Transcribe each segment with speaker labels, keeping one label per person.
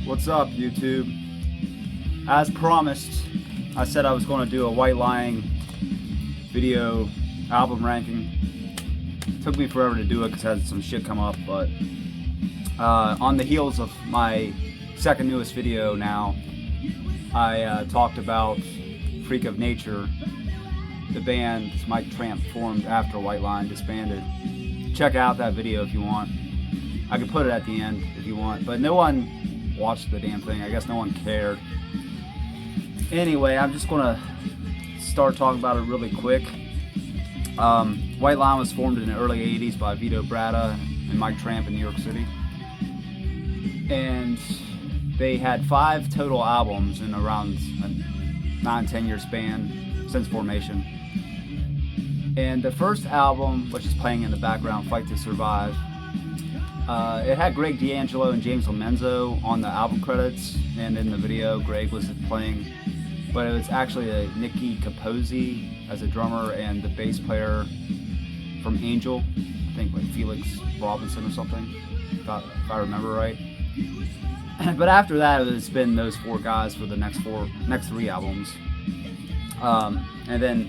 Speaker 1: What's up, YouTube? As promised, I said I was going to do a White Lion video album ranking. Took me forever to do it because I had some shit come up, but on the heels of my second newest video now, I talked about Freak of Nature, the band Mike Tramp formed after White Lion disbanded. Check out that video if you want. I can put it at the end if you want, but no one watched the damn thing. I guess no one cared. Anyway, I'm just gonna start talking about it really quick. White Lion was formed in the early 80s by Vito Bratta and Mike Tramp in New York City. And they had 5 total albums in around a 9-10 year span since formation. And the first album, which is playing in the background, Fight to Survive, it had Greg D'Angelo and James Lomenzo on the album credits, and in the video Greg was playing, but it was actually Nicky Capozzi as a drummer and the bass player from Angel, I think like Felix Robinson or something, if I remember right. But after that, it's been those 4 guys for the next 3 albums, and then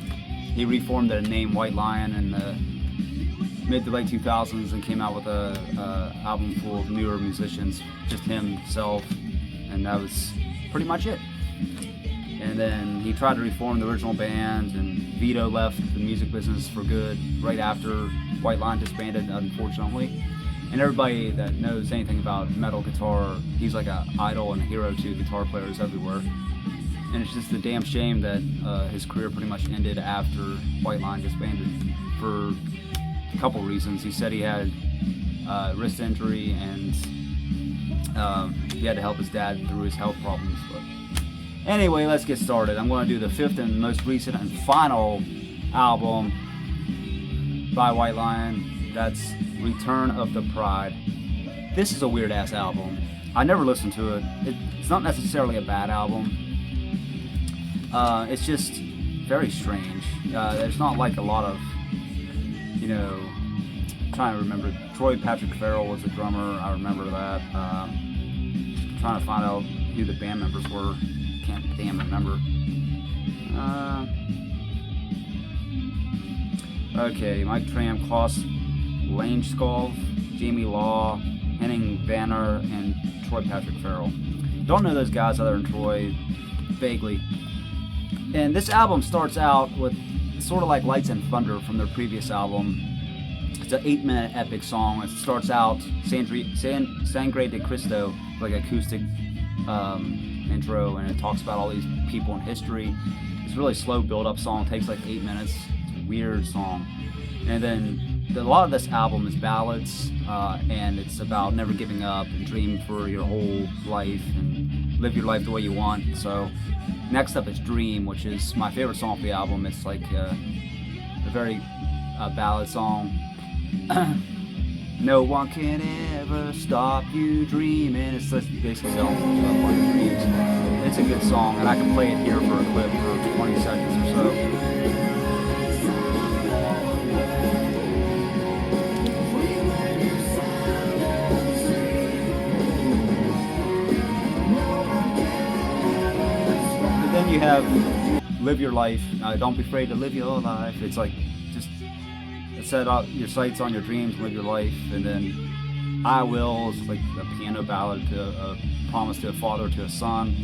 Speaker 1: he reformed the name White Lion in the mid to late 2000s and came out with a album full of newer musicians, just himself, and that was pretty much it. And then he tried to reform the original band, and Vito left the music business for good right after White Lion disbanded, unfortunately. And everybody that knows anything about metal guitar, he's like an idol and a hero to guitar players everywhere. And it's just a damn shame that his career pretty much ended after White Lion disbanded for a couple reasons. He said he had wrist injury and he had to help his dad through his health problems. But anyway, let's get started. I'm going to do the 5th and most recent and final album by White Lion. That's Return of the Pride. This is a weird ass album. I never listened to it. It's not necessarily a bad album. It's just very strange. There's not like a lot of, I'm trying to remember. Troy Patrick Farrell was a drummer. I remember that. Trying to find out who the band members were. Can't damn remember. Okay, Mike Tramp, Klaus Langeskov, Jamie Law, Henning Banner, and Troy Patrick Farrell. Don't know those guys other than Troy, vaguely. And this album starts out with sort of like Lights and Thunder from their previous album. It's an 8-minute epic song. It starts out Sangre de Cristo, like acoustic intro, and it talks about all these people in history. It's a really slow build-up song. It takes like 8 minutes. It's a weird song. And then a lot of this album is ballads, and it's about never giving up and dream for your whole life and live your life the way you want. So next up is Dream, which is my favorite song off the album. It's like a very ballad song. No one can ever stop you dreaming. It's just basically telling you about your dreams. It's a good song, and I can play it here for a clip for 20 seconds or so. Then you have Live Your Life. Don't be afraid to live your life. It's like just set out your sights on your dreams, live your life. And then I Will is like a piano ballad to a promise to a father to a son.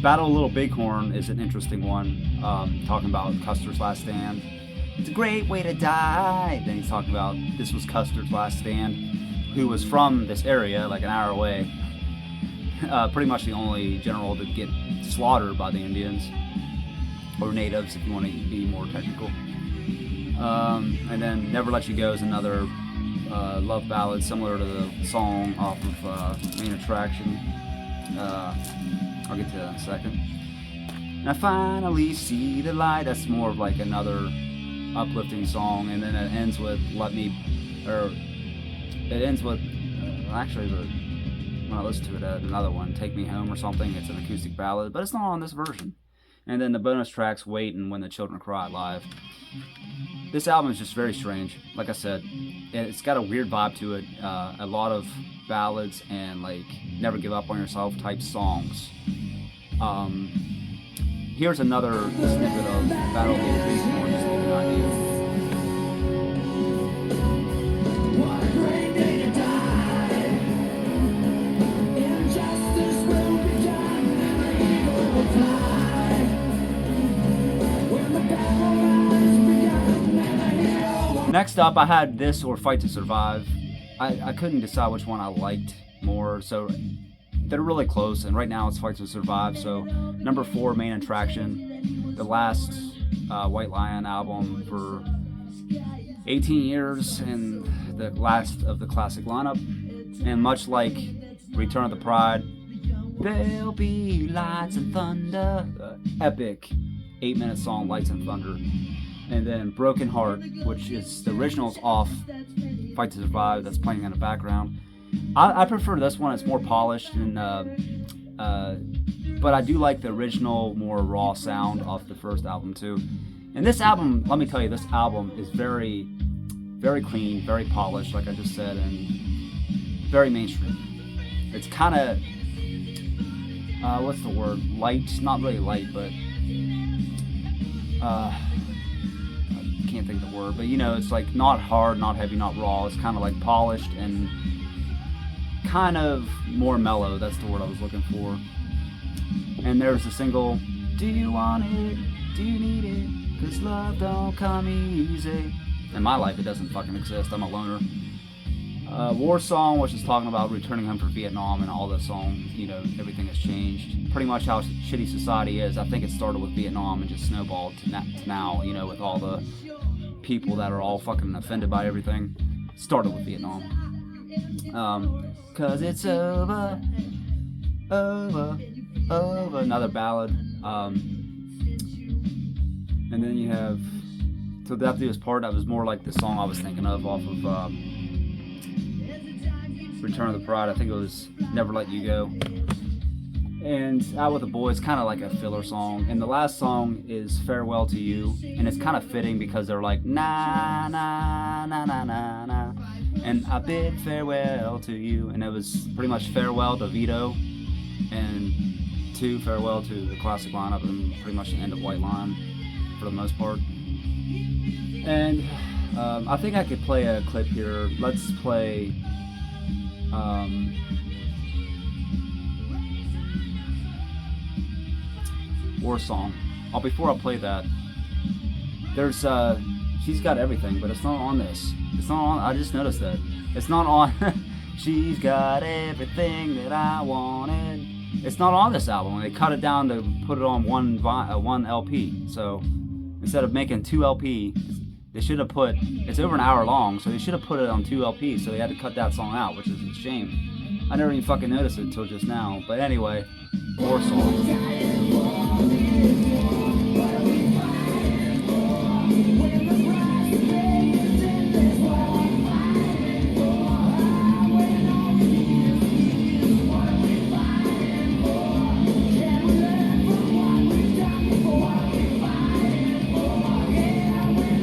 Speaker 1: Battle of Little Bighorn is an interesting one, talking about Custer's last stand. It's a great way to die. Then he's talking about this was Custer's last stand, who was from this area, like an hour away. Pretty much the only general to get slaughtered by the Indians, or natives if you want to be more technical. And then Never Let You Go is another love ballad similar to the song off of Main Attraction. I'll get to that in a second. And I finally see the light. That's more of like another uplifting song, and then it ends with actually when I listen to it, another one, Take Me Home or something. It's an acoustic ballad, but it's not on this version. And then the bonus tracks, Wait and When the Children Cry live. This album is just very strange. Like I said, it's got a weird vibe to it. A lot of ballads and like never give up on yourself type songs. Here's another snippet of Battle of the Infinite Storm, just to give you an idea. Next up, I had this or Fight to Survive. I couldn't decide which one I liked more, so they're really close, and right now it's Fight to Survive. So number 4, Main Attraction, the last White Lion album for 18 years and the last of the classic lineup. And much like Return of the Pride, there'll be lights and thunder, epic 8-minute song, Lights and Thunder. And then Broken Heart, which is the original's off Fight to Survive, that's playing in the background. I prefer this one. It's more polished, and but I do like the original, more raw sound off the first album too. And this album, let me tell you, this album is very, very clean, very polished, like I just said, and very mainstream. It's kind of, what's the word? Light, not really light, but can't think of the word, but you know, it's like not hard, not heavy, not raw. It's kind of like polished and kind of more mellow. That's the word I was looking for. And there's the single, Do You Want It? Do You Need It? 'Cause love don't come easy. In my life, it doesn't fucking exist. I'm a loner. War Song, which is talking about returning home from Vietnam, and all the songs, you know, everything has changed. Pretty much how shitty society is. I think it started with Vietnam and just snowballed to now, you know, with all the people that are all fucking offended by everything. Started with Vietnam. 'Cause it's over, another ballad. And then you have Till Death Do Us Part. That was more like the song I was thinking of off of Return of the Pride. I think it was Never Let You Go. And Out With the Boys, kind of like a filler song. And the last song is Farewell to You, and it's kind of fitting because they're like na na na na na na, and I bid farewell to you, and it was pretty much farewell to Vito, and farewell to the classic lineup, and pretty much the end of White Lion for the most part. And I think I could play a clip here. Let's play. War Song. Before I play that, there's she's got everything, but it's not on this. It's not on. I just noticed that it's not on. She's got everything that I wanted. It's not on this album. They cut it down to put it on one LP. So instead of making 2 LP, they should have put. It's over an hour long, so they should have put it on 2 LPs. So they had to cut that song out, which is a shame. I never even fucking noticed it until just now. But anyway, War Song.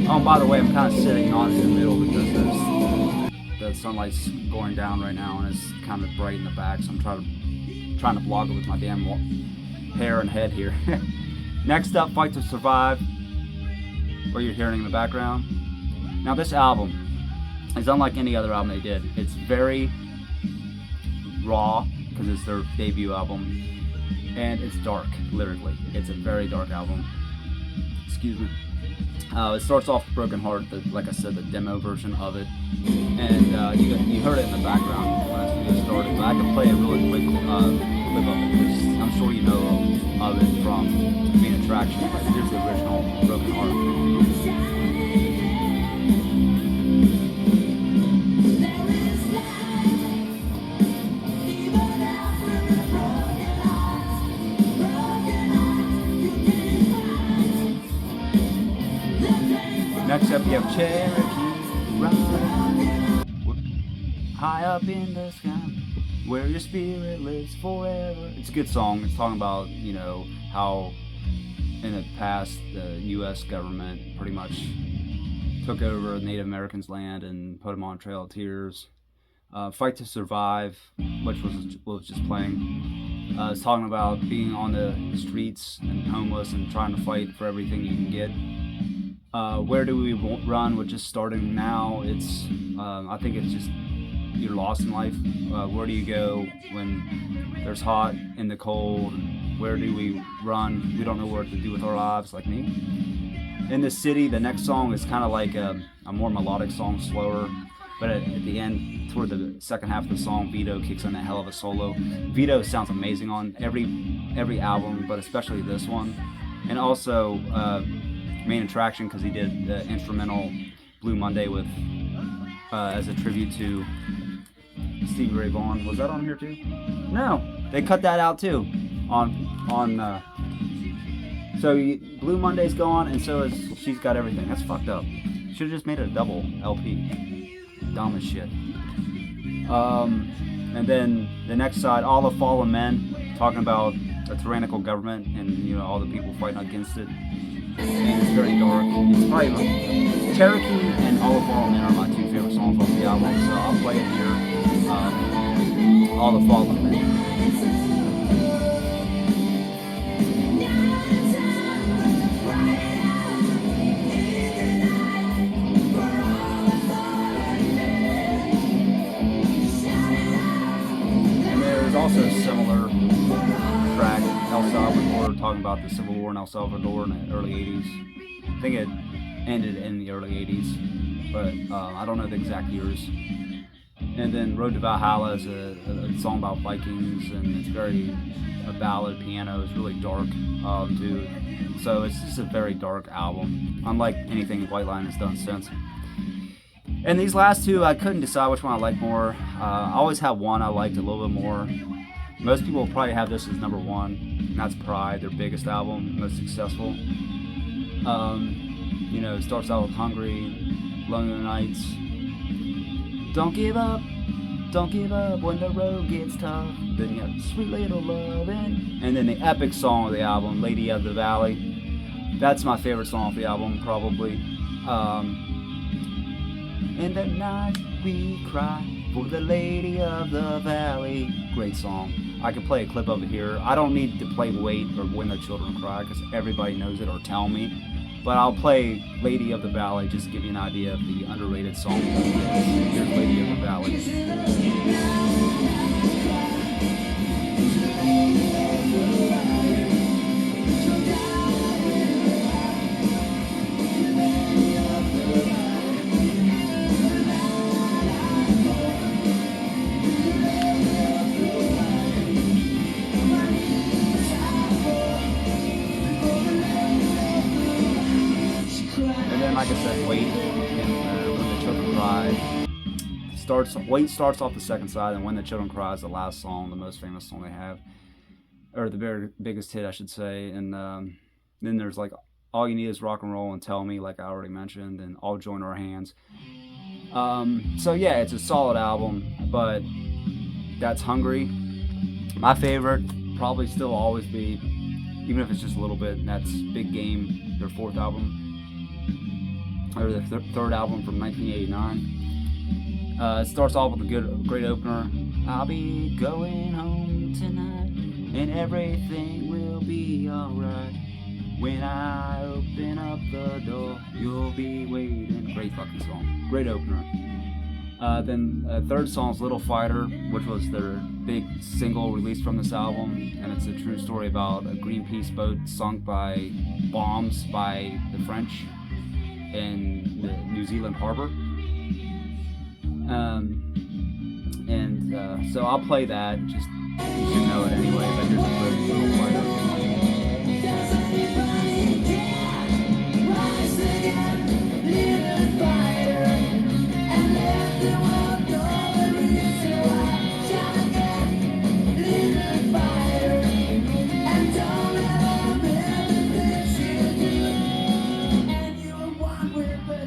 Speaker 1: Oh, by the way, I'm kind of sitting not in the middle because the sunlight's going down right now and it's kind of bright in the back, so I'm trying to block it with my damn hair and head here. Next up, Fight to Survive, what you're hearing in the background. Now this album is unlike any other album they did. It's very raw because it's their debut album, and it's dark lyrically. It's a very dark album. Excuse me. It starts off with Broken Heart, like I said, the demo version of it, and you heard it in the background when the video started. But I can play a really quick clip of it because I'm sure you know of it from Main Attraction. But here's the original Broken Heart. Next up, you have Cherokee Ride, high up in the sky, where your spirit lives forever. It's a good song. It's talking about, you know, how in the past, the U.S. government pretty much took over Native Americans' land and put them on Trail of Tears. Fight to Survive, which was just playing. It's talking about being on the streets and homeless and trying to fight for everything you can get. Where Do We Run, which is starting now. It's I think it's just you're lost in life. Where do you go when there's hot and the cold? Where do we run? We don't know what to do with our lives, like me. In the City, the next song is kind of like a more melodic song, slower. But at the end, toward the second half of the song, Vito kicks in a hell of a solo. Vito sounds amazing on every album, but especially this one. And also Main Attraction, because he did the instrumental Blue Monday with as a tribute to Stevie Ray Vaughan. Was that on here too? No, they cut that out too. So Blue Monday's gone, and so is She's Got Everything. That's fucked up. Should have just made it a double LP. Dumb as shit. And then the next side, All the Fallen Men, talking about a tyrannical government and all the people fighting against it. And it's very dark. It's probably Cherokee and All the Fallen Men are my two favorite songs off the album, so I'll play it here. All the Fallen Men. Also a similar track, El Salvador, talking about the Civil War in El Salvador in the early 80s. I think it ended in the early 80s, but I don't know the exact years. And then Road to Valhalla is a song about Vikings, and it's a ballad piano. It's really dark too. So it's just a very dark album, unlike anything White Lion has done since. And these last two, I couldn't decide which one I liked more. I always have one I liked a little bit more. Most people will probably have this as number one, and that's Pride, their biggest album, most successful. It starts out with Hungry, Lonely Nights. Don't give up when the road gets tough. Then you have Sweet Little Lovin'. And then the epic song of the album, Lady of the Valley. That's my favorite song off the album, probably. In the night we cry for the Lady of the Valley. Great song. I could play a clip of it here. I don't need to play Wait or When the Children Cry because everybody knows it or tell me. But I'll play Lady of the Valley just to give you an idea of the underrated song. Here's Lady of the Valley. Like I said, Wait and When the Children Cry. Wait starts off the second side, and When the Children Cry is the last song, the most famous song they have, or the very biggest hit, I should say. And then there's like All You Need Is Rock and Roll and Tell Me, like I already mentioned, and All Join Our Hands. So yeah, it's a solid album, but that's Hungry. My favorite probably still always be, even if it's just a little bit, and that's Big Game, their fourth album. Or the third album from 1989. It starts off with a great opener. I'll be going home tonight, and everything will be alright. When I open up the door, you'll be waiting. Great fucking song. Great opener. Then third song is Little Fighter, which was their big single released from this album, and it's a true story about a Greenpeace boat sunk by bombs by the French in the New Zealand harbor. So I'll play that, just you should know it anyway, but here's a quick Little Fighter.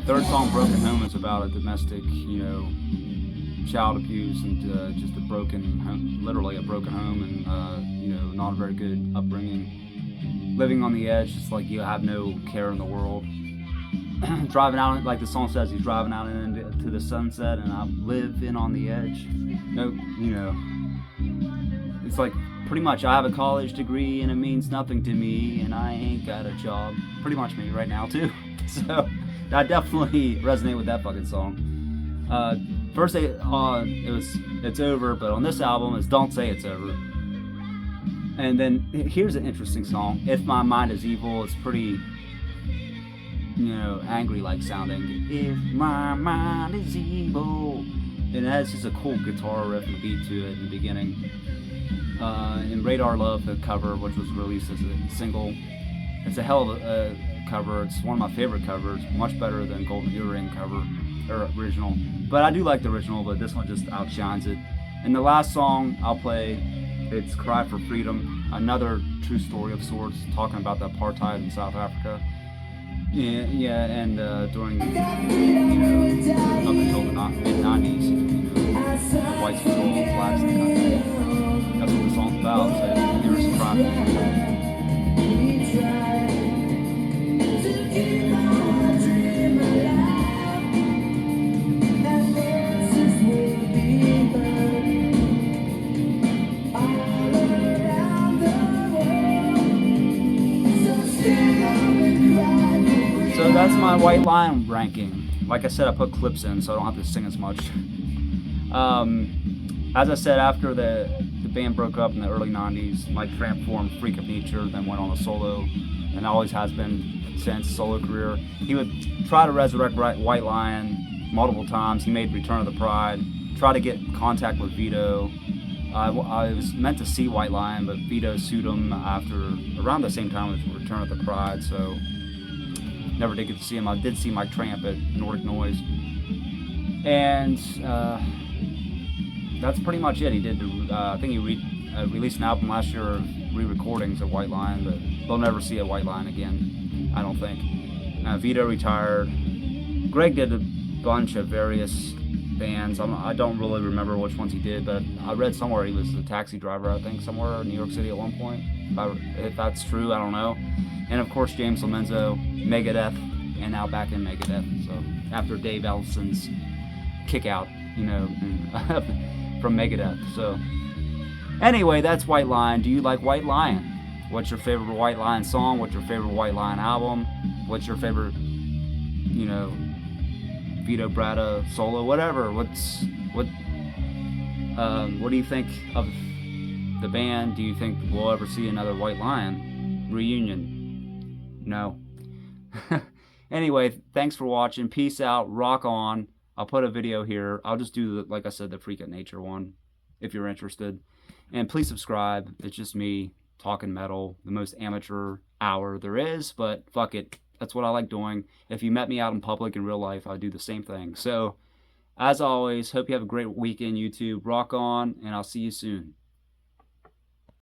Speaker 1: Third song, Broken Home, is about a domestic, child abuse and just a broken home, literally a broken home, and not a very good upbringing. living on the edge, just like you have no care in the world. Driving out, like the song says, he's driving out into the sunset, and I live in on the edge. No, you know, it's like pretty much I have a college degree and it means nothing to me, and I ain't got a job. Pretty much me right now too. So I definitely resonate with that fucking song. First it was It's Over, but on this album it's Don't Say It's Over. And then here's an interesting song, If My Mind Is Evil. It's pretty, you know, angry like sounding. If my mind is evil. And it has just a cool guitar riff and beat to it in the beginning. And Radar Love, the cover, which was released as a single, it's a hell of a cover. It's one of my favorite covers, much better than Golden Earring cover, or original. But I do like the original, but this one just outshines it. And the last song I'll play, it's Cry for Freedom, another true story of sorts, talking about the apartheid in South Africa. Yeah, and during, you know, up until the mid-90s, you know, the whites control blacks in the country. That's what the song's about. So here's Cry for Freedom. So that's my White Lion ranking. Like I said, I put clips in so I don't have to sing as much. As I said, after the band broke up in the early 90s, Mike Tramp formed Freak of Nature, then went on a solo, and always has been since solo career. He would try to resurrect White Lion multiple times. He made Return of the Pride, tried to get contact with Vito. I was meant to see White Lion, but Vito sued him around the same time as Return of the Pride, so never did get to see him. I did see Mike Tramp at Nordic Noise. And that's pretty much it. He did, I think he released an album last year of re-recordings of White Lion, but they'll never see a White Lion again, I don't think. Vito retired. Greg did a bunch of various bands. I don't really remember which ones he did, but I read somewhere he was a taxi driver, I think, somewhere in New York City at one point. If that's true, I don't know. And of course, James Lomenzo, Megadeth, and now back in Megadeth. So after Dave Ellison's kick out, you know, from Megadeth. So anyway, that's White Lion. Do you like White Lion? What's your favorite White Lion song? What's your favorite White Lion album? What's your favorite, you know, Vito Bratta solo? Whatever. What do you think of the band? Do you think we'll ever see another White Lion reunion? No. Anyway, thanks for watching. Peace out. Rock on. I'll put a video here. I'll just do, like I said, the Freak of Nature one, if you're interested. And please subscribe. It's just me talking metal, the most amateur hour there is, but fuck it. That's what I like doing. If you met me out in public in real life, I'd do the same thing. So, as always, hope you have a great weekend, YouTube. Rock on, and I'll see you soon.